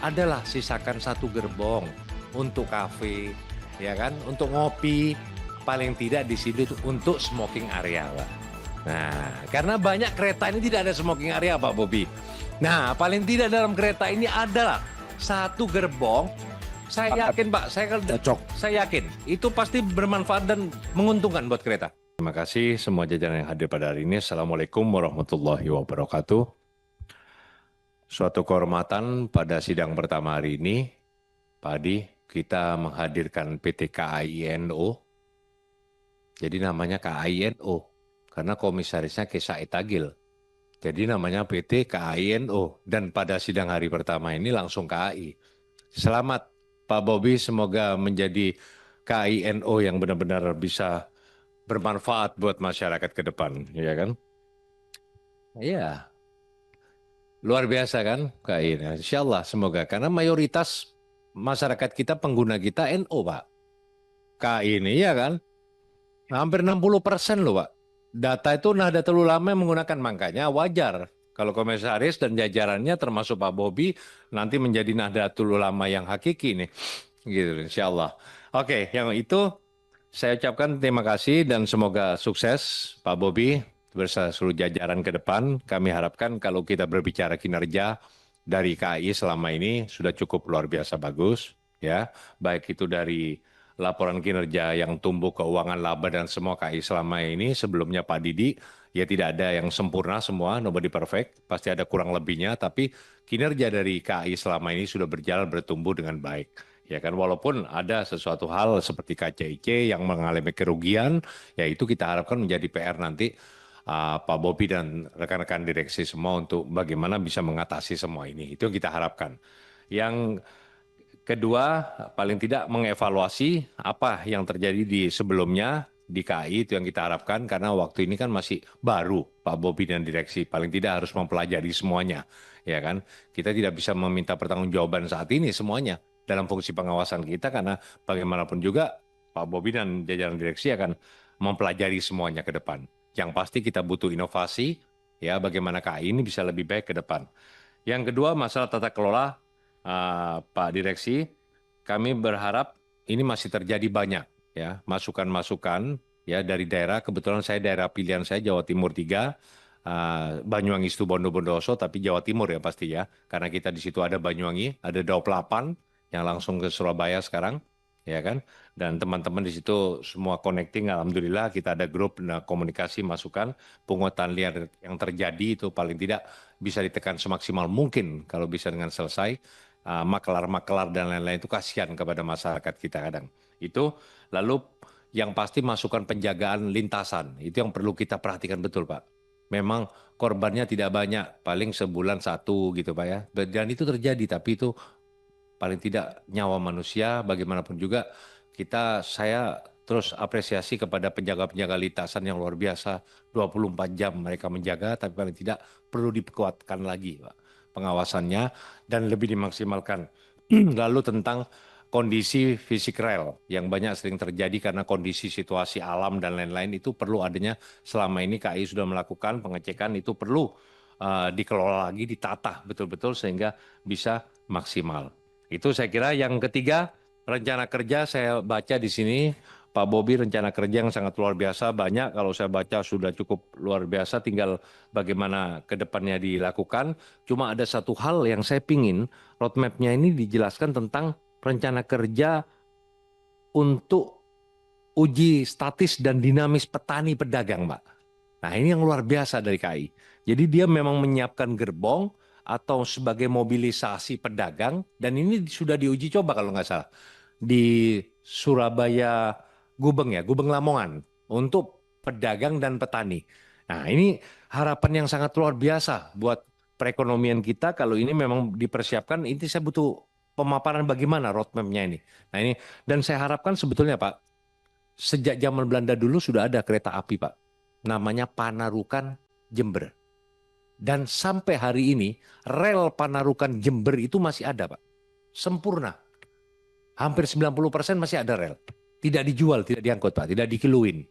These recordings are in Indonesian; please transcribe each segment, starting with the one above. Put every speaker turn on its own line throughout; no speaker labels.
adalah sisakan satu gerbong untuk kafe, ya kan, untuk ngopi, paling tidak di sini untuk smoking area, Pak. Nah, karena banyak kereta ini tidak ada smoking area, Pak Bobi. Nah, paling tidak dalam kereta ini adalah satu gerbong. Saya yakin, Pak, saya yakin itu pasti bermanfaat dan menguntungkan buat kereta. Terima kasih semua jajaran yang hadir pada hari ini. Assalamualaikum warahmatullahi wabarakatuh. Suatu kehormatan pada sidang pertama hari ini, Pak Adi, kita menghadirkan PT KAI-NO. Jadi namanya KAI-NO, karena komisarisnya Kesa Etagil. Jadi namanya PT KAI-NO. Dan pada sidang hari pertama ini langsung KAI. Selamat Pak Bobi, semoga menjadi KAI-NO yang benar-benar bisa bermanfaat buat masyarakat ke depan, ya kan? Iya, luar biasa kan KAI ini. Insya Allah semoga, karena mayoritas masyarakat kita, pengguna kita NO, Pak. KAI ini, ya kan? Hampir 60% loh, Pak. Data itu Nahdlatul Ulama menggunakan, makanya wajar kalau komisaris dan jajarannya termasuk Pak Bobi nanti menjadi Nahdlatul Ulama yang hakiki nih. Gitu, insya Allah. Oke, yang itu saya ucapkan terima kasih dan semoga sukses Pak Bobi bersama seluruh jajaran ke depan. Kami harapkan kalau kita berbicara kinerja dari KAI selama ini sudah cukup luar biasa bagus, ya. Baik itu dari laporan kinerja yang tumbuh keuangan laba dan semua KAI selama ini. Sebelumnya Pak Didi, ya tidak ada yang sempurna semua, nobody perfect, pasti ada kurang lebihnya, tapi kinerja dari KAI selama ini sudah berjalan bertumbuh dengan baik. Ya kan, walaupun ada sesuatu hal seperti KCIC yang mengalami kerugian, ya itu kita harapkan menjadi PR nanti Pak Bobi dan rekan-rekan direksi semua untuk bagaimana bisa mengatasi semua ini. Itu yang kita harapkan. Yang kedua, paling tidak mengevaluasi apa yang terjadi di sebelumnya di KAI, itu yang kita harapkan, karena waktu ini kan masih baru Pak Bobi dan direksi, paling tidak harus mempelajari semuanya, ya kan? Kita tidak bisa meminta pertanggungjawaban saat ini semuanya dalam fungsi pengawasan kita, karena bagaimanapun juga Pak Bobi dan jajaran direksi akan mempelajari semuanya ke depan. Yang pasti kita butuh inovasi, ya, bagaimana KAI ini bisa lebih baik ke depan. Yang kedua, masalah tata kelola, Pak Direksi, kami berharap ini masih terjadi banyak, ya, masukan-masukan, ya, dari daerah. Kebetulan saya daerah pilihan saya Jawa Timur 3, Banyuwangi, Situbondo, Bondowoso, tapi Jawa Timur ya pasti ya, karena kita di situ ada Banyuwangi, ada 28 yang langsung ke Surabaya sekarang, ya kan? Dan teman-teman di situ semua connecting, alhamdulillah kita ada grup komunikasi masukan, pungutan liar yang terjadi itu paling tidak bisa ditekan semaksimal mungkin kalau bisa dengan selesai. Makelar-makelar dan lain-lain itu kasihan kepada masyarakat kita kadang. Itu lalu yang pasti masukan penjagaan lintasan, itu yang perlu kita perhatikan betul, Pak. Memang korbannya tidak banyak, paling sebulan satu gitu, Pak ya. Dan itu terjadi, tapi itu paling tidak nyawa manusia. Bagaimanapun juga saya terus apresiasi kepada penjaga-penjaga lintasan yang luar biasa, 24 jam mereka menjaga, tapi paling tidak perlu diperkuatkan lagi, Pak, pengawasannya dan lebih dimaksimalkan. Lalu tentang kondisi fisik rel yang banyak sering terjadi karena kondisi situasi alam dan lain-lain, itu perlu adanya, selama ini KAI sudah melakukan pengecekan, itu perlu dikelola lagi, ditata betul-betul sehingga bisa maksimal. Itu saya kira. Yang ketiga, rencana kerja saya baca di sini, Pak Bobi, rencana kerja yang sangat luar biasa, banyak, kalau saya baca sudah cukup luar biasa, tinggal bagaimana ke depannya dilakukan. Cuma ada satu hal yang saya pingin, roadmap-nya ini dijelaskan tentang rencana kerja untuk uji statis dan dinamis petani pedagang, Pak. Nah, ini yang luar biasa dari KAI. Jadi dia memang menyiapkan gerbong atau sebagai mobilisasi pedagang, dan ini sudah diuji coba kalau nggak salah di Surabaya, Gubeng ya, Gubeng Lamongan, untuk pedagang dan petani. Nah, ini harapan yang sangat luar biasa buat perekonomian kita kalau ini memang dipersiapkan. Ini saya butuh pemaparan bagaimana roadmap-nya ini. Nah, ini, dan saya harapkan sebetulnya, Pak, sejak zaman Belanda dulu sudah ada kereta api, Pak, namanya Panarukan Jember. Dan sampai hari ini rel Panarukan Jember itu masih ada, Pak. Sempurna. Hampir 90% masih ada rel. Tidak dijual, tidak diangkut, Pak. Tidak dikiluin.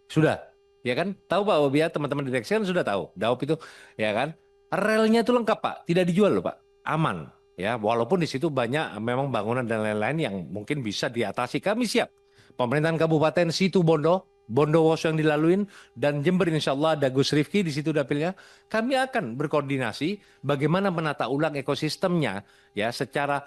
Sudah. Ya kan? Tahu Pak Bobi ya, teman-teman direksi kan sudah tahu. Daup itu, ya kan? Relnya itu lengkap, Pak. Tidak dijual loh, Pak. Aman. Ya, walaupun di situ banyak memang bangunan dan lain-lain yang mungkin bisa diatasi. Kami siap. Pemerintahan Kabupaten Situbondo, Bondowoso yang dilaluin, dan Jember insya Allah ada Gus Rifki di situ dapilnya. Kami akan berkoordinasi bagaimana menata ulang ekosistemnya, ya secara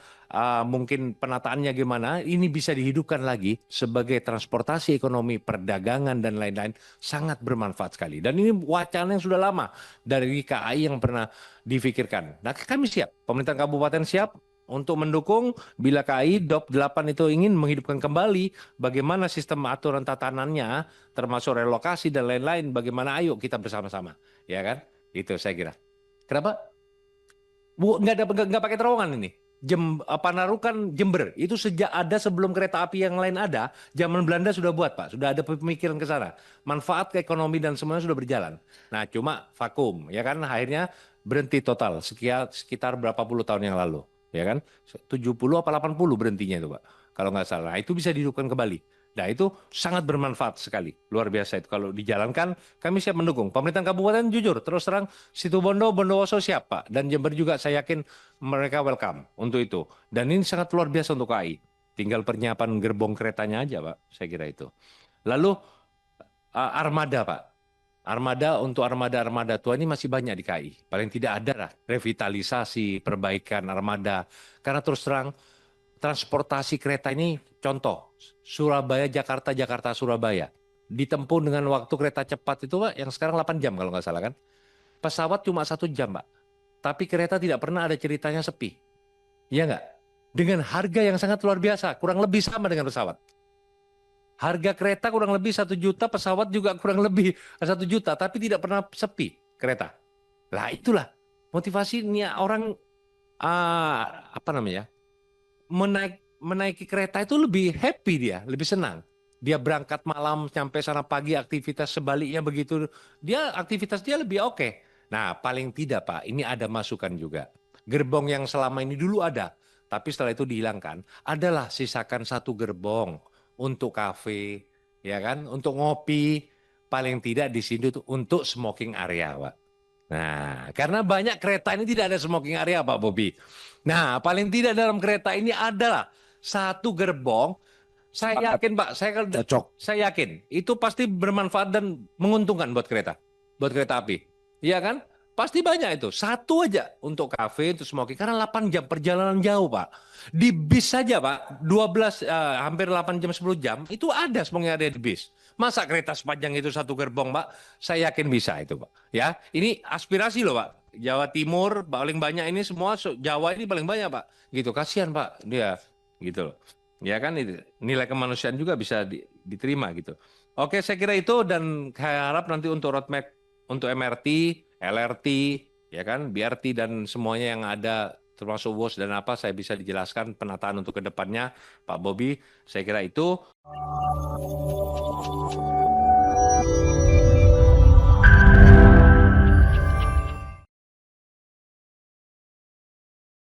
mungkin penataannya gimana. Ini bisa dihidupkan lagi sebagai transportasi ekonomi, perdagangan dan lain-lain, sangat bermanfaat sekali. Dan ini wacana yang sudah lama dari KAI yang pernah difikirkan. Nah, kami siap, pemerintah kabupaten siap untuk mendukung bila KAI DOP 8 itu ingin menghidupkan kembali bagaimana sistem aturan tatanannya, termasuk relokasi dan lain-lain, bagaimana ayo kita bersama-sama, ya kan? Itu saya kira. Kenapa? Bu, nggak pakai terowongan ini. Panarukan Jember itu sejak ada sebelum kereta api yang lain ada, zaman Belanda sudah buat Pak, sudah ada pemikiran ke sana. Manfaat ke ekonomi dan semuanya sudah berjalan. Nah, cuma vakum, ya kan? Akhirnya berhenti total sekitar berapa puluh tahun yang lalu, ya kan? 70 apa 80 berhentinya itu Pak. Kalau nggak salah. Nah, itu bisa dihidupkan kembali. Nah, itu sangat bermanfaat sekali. Luar biasa itu. Kalau dijalankan, kami siap mendukung. Pemerintah kabupaten jujur, terus terang, Situbondo, Bondowoso siap, Pak. Dan Jember juga saya yakin mereka welcome untuk itu. Dan ini sangat luar biasa untuk KAI. Tinggal penyiapan gerbong keretanya aja, Pak. Saya kira itu. Lalu, armada, Pak. Armada tua ini masih banyak di KAI. Paling tidak ada lah revitalisasi, perbaikan armada. Karena terus terang, transportasi kereta ini contoh Surabaya Jakarta Jakarta Surabaya ditempuh dengan waktu kereta cepat itu Pak yang sekarang 8 jam kalau nggak salah kan, pesawat cuma 1 jam Pak, tapi kereta tidak pernah ada ceritanya sepi, ya nggak, dengan harga yang sangat luar biasa, kurang lebih sama dengan pesawat. Harga kereta kurang lebih 1 juta, pesawat juga kurang lebih 1 juta, tapi tidak pernah sepi kereta. Lah itulah motivasinya orang, apa namanya, menaiki kereta itu lebih happy, dia lebih senang. Dia berangkat malam sampai sana pagi, aktivitas sebaliknya begitu. Aktivitas dia lebih oke. Nah, paling tidak Pak, ini ada masukan juga. Gerbong yang selama ini dulu ada, tapi setelah itu dihilangkan. Adalah sisakan 1 gerbong untuk kafe, ya kan, untuk ngopi. Paling tidak di sini tuh untuk smoking area, Pak. Nah, karena banyak kereta ini tidak ada smoking area, Pak Bobi. Nah, paling tidak dalam kereta ini adalah 1 gerbong. Saya yakin, Pak, saya yakin itu pasti bermanfaat dan menguntungkan buat kereta api. Iya kan? Pasti banyak itu. Satu aja untuk kafe, untuk smoking. Karena 8 jam perjalanan jauh, Pak. Di bis saja, Pak, 12, hampir 8 jam, 10 jam, itu ada smoking area di bis. Masa kereta sepanjang itu 1 gerbong, Pak? Saya yakin bisa itu, Pak. Ya, ini aspirasi loh, Pak. Jawa Timur paling banyak ini semua, Jawa ini paling banyak, Pak. Gitu, kasihan, Pak. Dia, gitu loh. Ya kan, itu nilai kemanusiaan juga bisa diterima gitu. Oke, saya kira itu, dan saya harap nanti untuk roadmap untuk MRT, LRT, ya kan, BRT dan semuanya yang ada termasuk WOS dan apa, saya bisa dijelaskan penataan untuk kedepannya, Pak Bobi. Saya kira itu.